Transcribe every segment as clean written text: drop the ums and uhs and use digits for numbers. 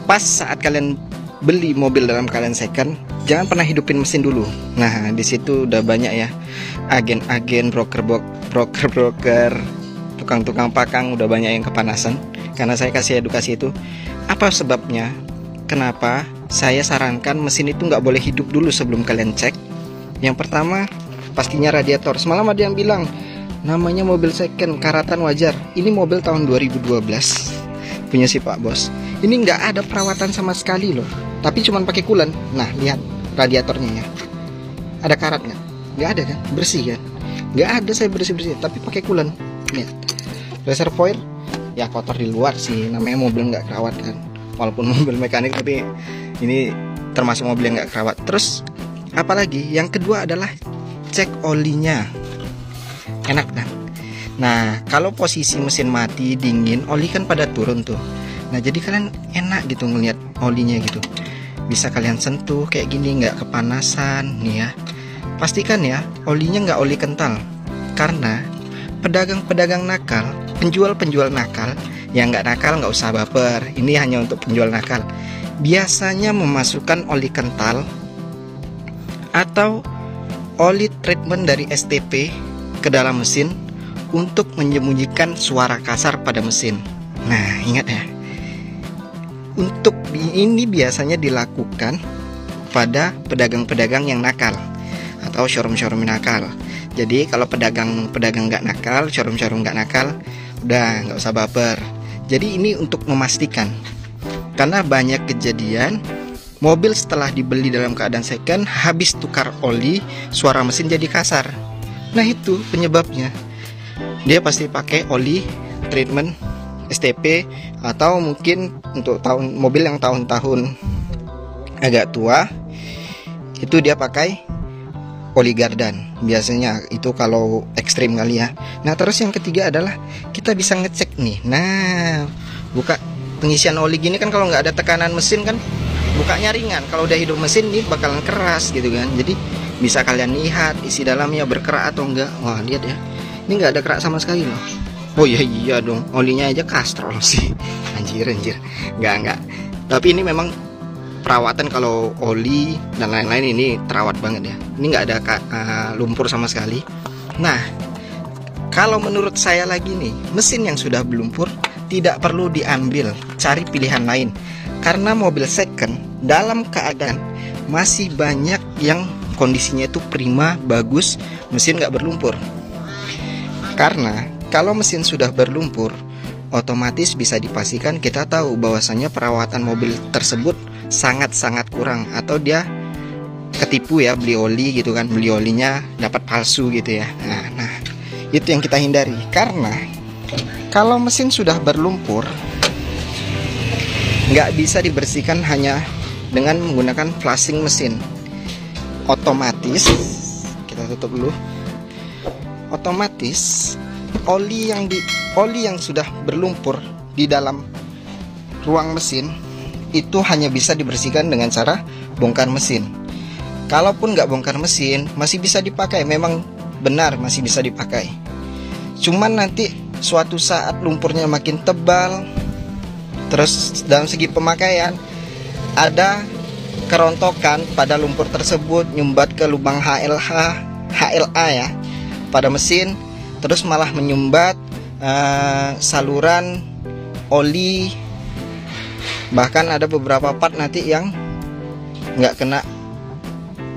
pas saat kalian beli mobil dalam keadaan second, jangan pernah hidupin mesin dulu. Nah, di situ udah banyak ya agen-agen, broker, tukang-tukang pakang, udah banyak yang kepanasan. Karena saya kasih edukasi itu. Apa sebabnya? Kenapa saya sarankan mesin itu nggak boleh hidup dulu sebelum kalian cek? Yang pertama, pastinya radiator. Semalam ada yang bilang, namanya mobil second, karatan wajar. Ini mobil tahun 2012, punya si Pak Bos. Ini nggak ada perawatan sama sekali loh, tapi cuman pakai coolant. Nah, lihat radiatornya ya. Ada karat nggak? Nggak ada kan? Bersih kan? Nggak ada, saya bersih-bersih, tapi pakai coolant. Lihat. Reservoir ya kotor di luar sih, namanya mobil nggak kerawat kan. Walaupun mobil mekanik, tapi ini termasuk mobil yang nggak kerawat. Terus apalagi? Yang kedua adalah cek olinya. Enak kan? Nah, kalau posisi mesin mati dingin, oli kan pada turun tuh. Nah, jadi kalian enak gitu ngelihat olinya gitu. Bisa kalian sentuh kayak gini, nggak kepanasan nih ya. Pastikan ya olinya nggak oli kental. Karena pedagang-pedagang nakal, penjual-penjual nakal, yang nggak nakal nggak usah baper. Ini hanya untuk penjual nakal. Biasanya memasukkan oli kental atau oli treatment dari STP ke dalam mesin untuk menyembunyikan suara kasar pada mesin. Nah, ingat ya. Untuk ini biasanya dilakukan pada pedagang-pedagang yang nakal atau showroom-showroom nakal. Jadi kalau pedagang-pedagang nggak nakal, showroom-showroom nggak nakal, udah nggak usah baper. Jadi ini untuk memastikan, karena banyak kejadian mobil setelah dibeli dalam keadaan second, habis tukar oli, suara mesin jadi kasar. Nah, itu penyebabnya. Dia pasti pakai oli treatment STP, atau mungkin untuk mobil yang tahun-tahun agak tua itu dia pakai oli Gardan. Biasanya itu kalau ekstrim kali ya. Nah, terus yang ketiga adalah kita bisa ngecek nih. Nah, buka pengisian oli gini kan, kalau nggak ada tekanan mesin kan bukanya ringan. Kalau udah hidup mesin ini bakalan keras gitu kan. Jadi bisa kalian lihat isi dalamnya berkerak atau enggak. Wah, lihat ya, ini nggak ada kerak sama sekali loh. Oh iya dong, olinya aja kastrol sih. Anjir, nggak. Tapi ini memang perawatan, kalau oli dan lain-lain ini terawat banget ya. Ini nggak ada lumpur sama sekali. Nah, kalau menurut saya lagi nih, mesin yang sudah berlumpur tidak perlu diambil, cari pilihan lain. Karena mobil second dalam keadaan masih banyak yang kondisinya itu prima, bagus, mesin nggak berlumpur. Karena kalau mesin sudah berlumpur, otomatis bisa dipastikan kita tahu bahwasanya perawatan mobil tersebut sangat-sangat kurang, atau dia ketipu ya, beli oli gitu kan, beli olinya dapat palsu gitu ya. Nah, itu yang kita hindari. Karena kalau mesin sudah berlumpur, nggak bisa dibersihkan hanya dengan menggunakan flushing mesin. Otomatis, kita tutup dulu. Otomatis oli yang sudah berlumpur di dalam ruang mesin itu hanya bisa dibersihkan dengan cara bongkar mesin. Kalaupun nggak bongkar mesin, masih bisa dipakai. Memang benar masih bisa dipakai. Cuman nanti suatu saat lumpurnya makin tebal, terus dalam segi pemakaian ada kerontokan pada lumpur tersebut, nyumbat ke lubang HLA ya pada mesin, terus malah menyumbat saluran oli. Bahkan ada beberapa part nanti yang nggak kena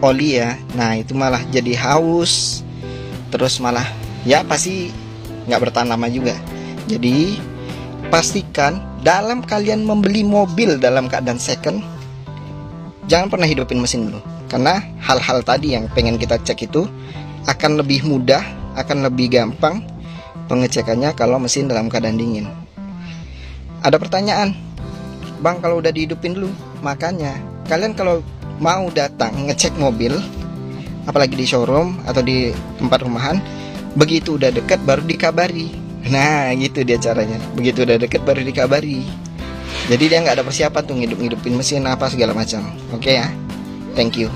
oli ya. Nah, itu malah jadi haus, terus malah ya pasti nggak bertahan lama juga. Jadi pastikan dalam kalian membeli mobil dalam keadaan second, jangan pernah hidupin mesin dulu. Karena hal-hal tadi yang pengen kita cek itu akan lebih mudah, akan lebih gampang pengecekannya kalau mesin dalam keadaan dingin. Ada pertanyaan, Bang, kalau udah dihidupin dulu? Makanya kalian kalau mau datang ngecek mobil, apalagi di showroom atau di tempat rumahan, begitu udah deket baru dikabari. Nah, gitu dia caranya. Begitu udah deket baru dikabari. Jadi dia nggak ada persiapan tuh ngidup-ngidupin mesin apa segala macam. Oke ya, thank you.